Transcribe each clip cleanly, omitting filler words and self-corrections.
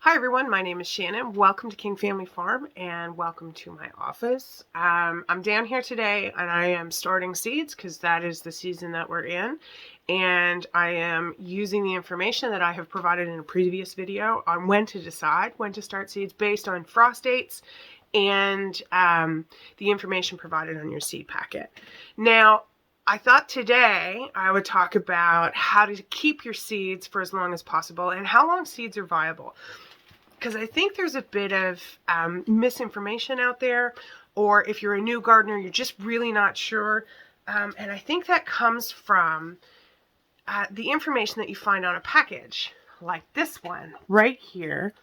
Hi everyone, my name is Shannon. Welcome to King Family Farm and welcome to my office. I'm down here today and I am starting seeds because that is the season that we're in. And I am using the information that I have provided in a previous video on when to decide when to start seeds based on frost dates and the information provided on your seed packet. Now, I thought today I would talk about how to keep your seeds for as long as possible and how long seeds are viable. Because I think there's a bit of misinformation out there, or if you're a new gardener, you're just really not sure. And I think that comes from the information that you find on a package, like this one right here,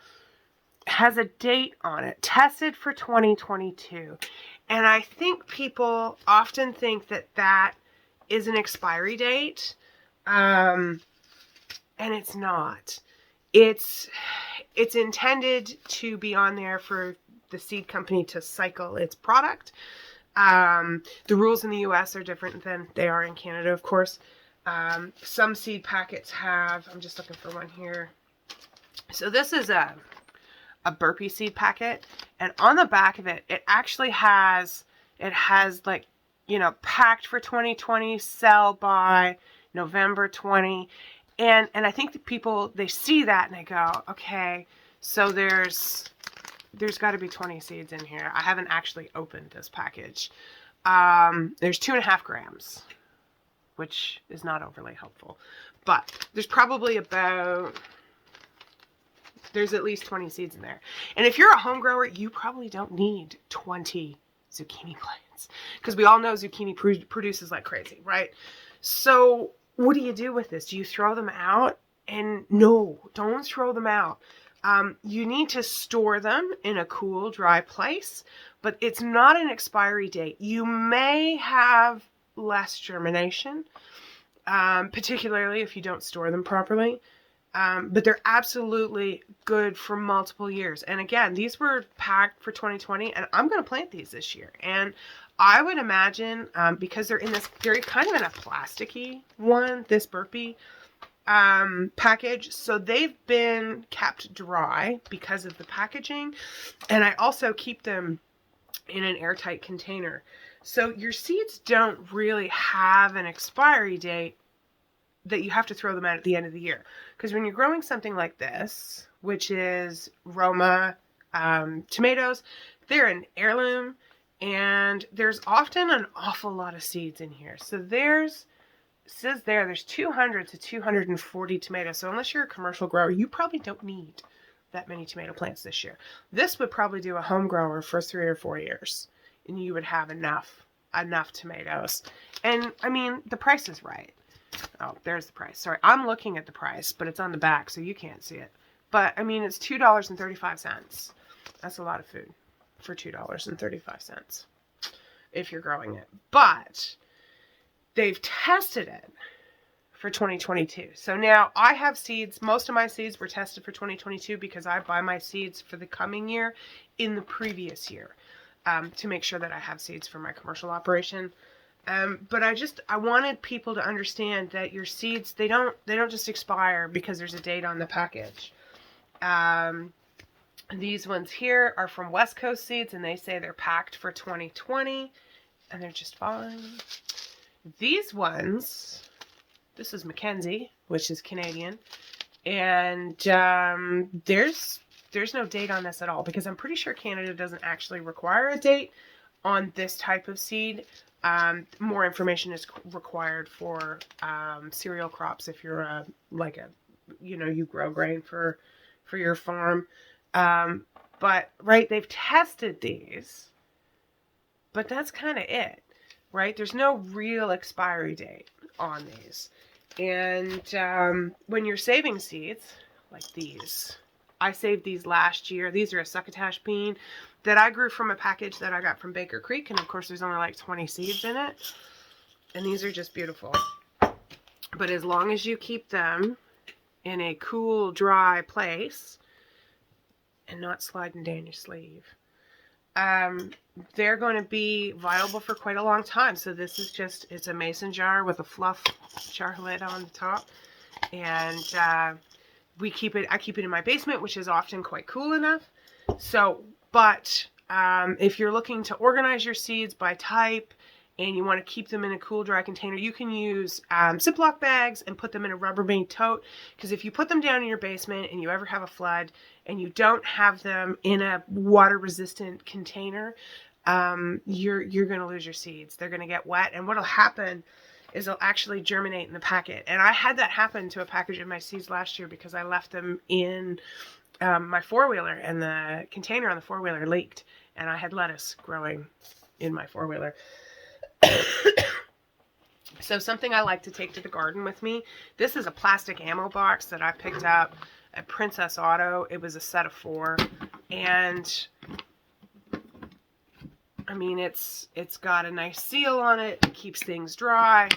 has a date on it, tested for 2022. And I think people often think that that is an expiry date, and it's not. It's intended to be on there for the seed company to cycle its product. The rules in the US are different than they are in Canada, of course. Some seed packets have, I'm just looking for one here. So this is a burpee seed packet, and on the back of it, it actually has, like, you know, packed for 2020, sell by November 20. And I think that people, they see that and they go, okay, so there's got to be 20 seeds in here. I haven't actually opened this package. There's 2.5 grams, which is not overly helpful. But there's probably there's at least 20 seeds in there. And if you're a home grower, you probably don't need 20 zucchini plants, because we all know zucchini produces like crazy, right? So what do you do with this? Do you throw them out? And no, don't throw them out. You need to store them in a cool, dry place, but it's not an expiry date. You may have less germination, particularly if you don't store them properly, but they're absolutely good for multiple years. And again, these were packed for 2020, and I'm going to plant these this year. And I would imagine, because they're kind of in a plasticky one, this burpee package, so they've been kept dry because of the packaging, and I also keep them in an airtight container. So your seeds don't really have an expiry date that you have to throw them out at the end of the year. Because when you're growing something like this, which is Roma tomatoes, they're an heirloom, and there's often an awful lot of seeds in here. So there's 200 to 240 tomatoes. So unless you're a commercial grower, you probably don't need that many tomato plants this year. This would probably do a home grower for 3 or 4 years, and you would have enough tomatoes. And I mean, the price is right. Oh, there's the price. Sorry, I'm looking at the price, but it's on the back, so you can't see it. But I mean, it's $2.35. That's a lot of food for $2.35 if you're growing it. But they've tested it for 2022. So now I have seeds. Most of my seeds were tested for 2022 because I buy my seeds for the coming year in the previous year, to make sure that I have seeds for my commercial operation. But I wanted people to understand that your seeds, they don't just expire because there's a date on the package. These ones here are from West Coast Seeds, and they say they're packed for 2020, and they're just fine. These ones, this is Mackenzie, which is Canadian, and there's no date on this at all, because I'm pretty sure Canada doesn't actually require a date on this type of seed. More information is required for cereal crops if you're you grow grain for your farm. But right, they've tested these, but that's kind of it, right? There's no real expiry date on these. And when you're saving seeds like these, I saved these last year. These are a succotash bean that I grew from a package that I got from Baker Creek, and of course there's only like 20 seeds in it, and these are just beautiful. But as long as you keep them in a cool, dry place and not sliding down your sleeve, they're going to be viable for quite a long time. So this is it's a mason jar with a fluff jar lid on the top, and I keep it in my basement, which is often quite cool enough. So, but if you're looking to organize your seeds by type and you want to keep them in a cool, dry container, you can use Ziploc bags and put them in a Rubbermaid tote. Because if you put them down in your basement and you ever have a flood and you don't have them in a water-resistant container, you're going to lose your seeds. They're going to get wet, and what'll happen is they'll actually germinate in the packet. And I had that happen to a package of my seeds last year because I left them in my four-wheeler, and the container on the four-wheeler leaked, and I had lettuce growing in my four-wheeler. So something I like to take to the garden with me, this is a plastic ammo box that I picked up at Princess Auto. It was a set of 4, and I mean, it's got a nice seal on it. It keeps things dry,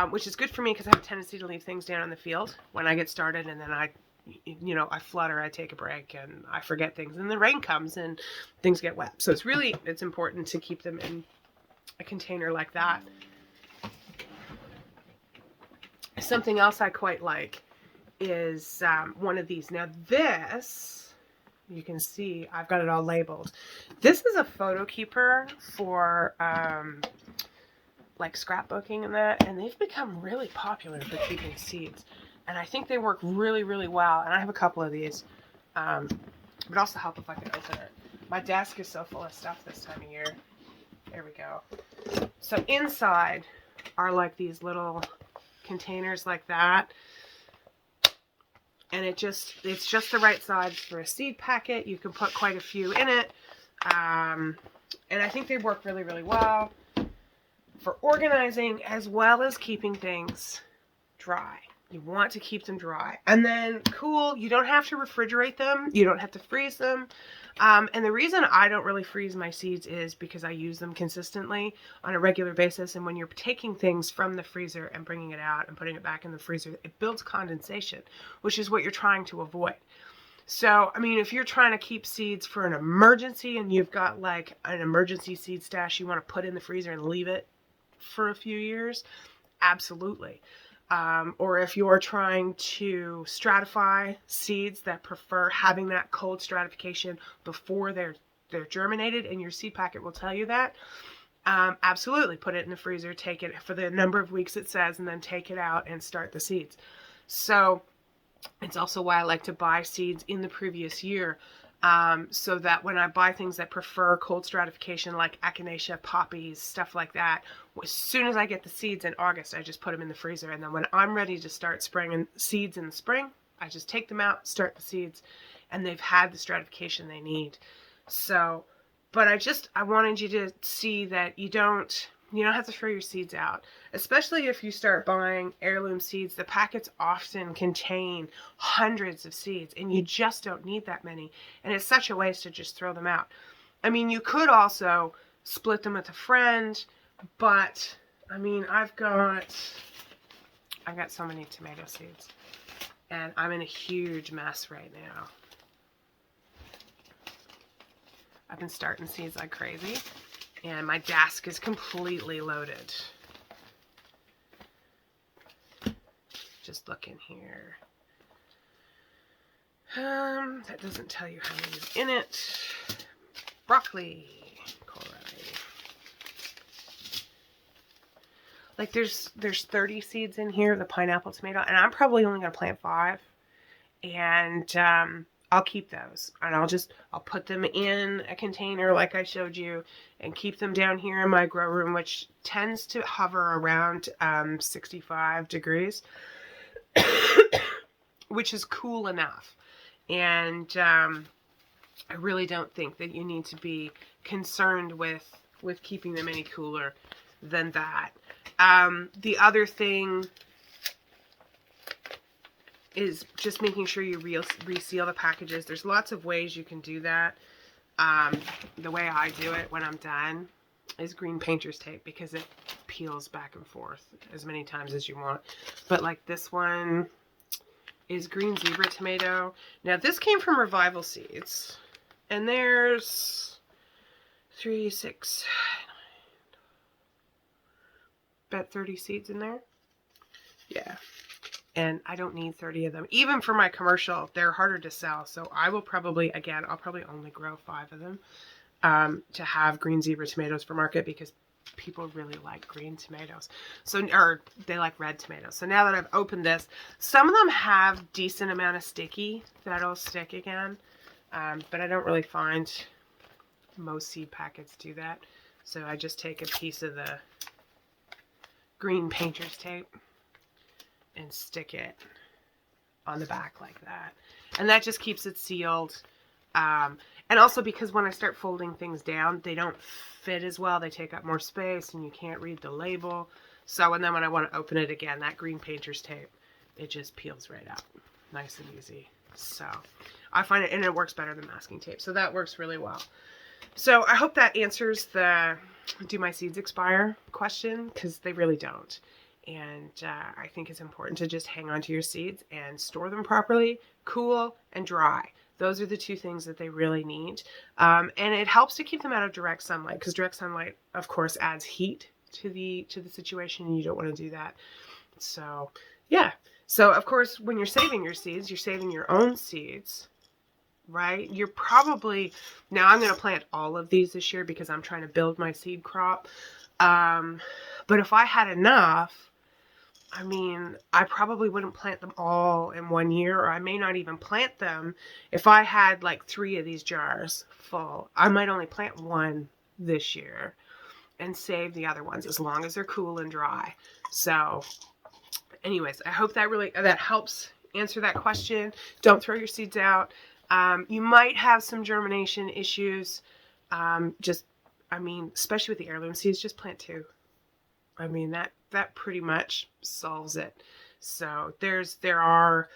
which is good for me because I have a tendency to leave things down in the field when I get started, and then I flutter, I take a break, and I forget things, and the rain comes and things get wet. So it's important to keep them in a container like that. Something else I quite like is one of these. Now this, you can see I've got it all labeled. This is a photo keeper for like scrapbooking and that, and they've become really popular for keeping seeds. And I think they work really, really well. And I have a couple of these. It would also help if I could open it. My desk is so full of stuff this time of year. There we go. So inside are like these little containers like that. And it's just the right size for a seed packet. You can put quite a few in it. And I think they work really, really well for organizing as well as keeping things dry. You want to keep them dry. And then cool, you don't have to refrigerate them. You don't have to freeze them. And the reason I don't really freeze my seeds is because I use them consistently on a regular basis. And when you're taking things from the freezer and bringing it out and putting it back in the freezer, it builds condensation, which is what you're trying to avoid. So, I mean, if you're trying to keep seeds for an emergency and you've got like an emergency seed stash you want to put in the freezer and leave it for a few years, absolutely. Or if you're trying to stratify seeds that prefer having that cold stratification before they're germinated, and your seed packet will tell you that, absolutely put it in the freezer, take it for the number of weeks it says, and then take it out and start the seeds. So it's also why I like to buy seeds in the previous year, so that when I buy things that prefer cold stratification like echinacea, poppies, stuff like that, as soon as I get the seeds in August, I just put them in the freezer. And then when I'm ready to start spraying seeds in the spring, I just take them out, start the seeds, and they've had the stratification they need. So, but I wanted you to see that you don't have to throw your seeds out, especially if you start buying heirloom seeds. The packets often contain hundreds of seeds, and you just don't need that many. And it's such a waste to just throw them out. I mean, you could also split them with a friend, but I mean, I've got so many tomato seeds, and I'm in a huge mess right now. I've been starting seeds like crazy, and my desk is completely loaded. Just looking here. That doesn't tell you how many's in it. Broccoli, kohlrabi. Like there's 30 seeds in here, the pineapple, tomato, and I'm probably only going to plant 5. And I'll keep those, and I'll put them in a container like I showed you, and keep them down here in my grow room, which tends to hover around 65 degrees, which is cool enough. And I really don't think that you need to be concerned with keeping them any cooler than that. The other thing is just making sure you reseal the packages. There's lots of ways you can do that. The way I do it when I'm done is green painter's tape, because it peels back and forth as many times as you want. But like this one is green zebra tomato. Now this came from Revival Seeds, and there's 3, 6, 9, about 30 seeds in there. Yeah. And I don't need 30 of them. Even for my commercial, they're harder to sell. So I will probably, again, I'll probably only grow 5 of them to have green zebra tomatoes for market, because people really like green tomatoes. So, or they like red tomatoes. So now that I've opened this, some of them have decent amount of sticky that'll stick again. But I don't really find most seed packets do that. So I just take a piece of the green painter's tape and stick it on the back like that. And that just keeps it sealed. And also because when I start folding things down, they don't fit as well. They take up more space and you can't read the label. So, and then when I want to open it again, that green painter's tape, it just peels right out. Nice and easy. So I find it, and it works better than masking tape. So that works really well. So I hope that answers the do my seeds expire question, because they really don't. And I think it's important to just hang on to your seeds and store them properly, cool, and dry. Those are the 2 things that they really need. And it helps to keep them out of direct sunlight, because direct sunlight, of course, adds heat to the situation, and you don't want to do that. So, yeah. So, of course, when you're saving your seeds, you're saving your own seeds, right? You're probably, now I'm going to plant all of these this year because I'm trying to build my seed crop. But if I had enough, I mean, I probably wouldn't plant them all in one year, or I may not even plant them. If I had like 3 of these jars full, I might only plant 1 this year and save the other ones as long as they're cool and dry. So anyways, I hope that helps answer that question. Don't throw your seeds out. You might have some germination issues. Especially with the heirloom seeds, just plant 2. I mean, that pretty much solves it. So there are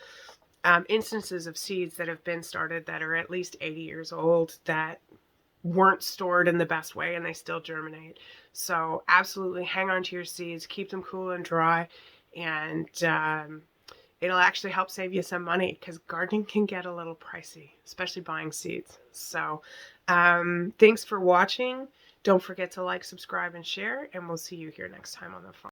instances of seeds that have been started that are at least 80 years old that weren't stored in the best way, and they still germinate. So absolutely hang on to your seeds, keep them cool and dry, and it'll actually help save you some money, because gardening can get a little pricey, especially buying seeds. So thanks for watching. Don't forget to like, subscribe, and share, and we'll see you here next time on the farm.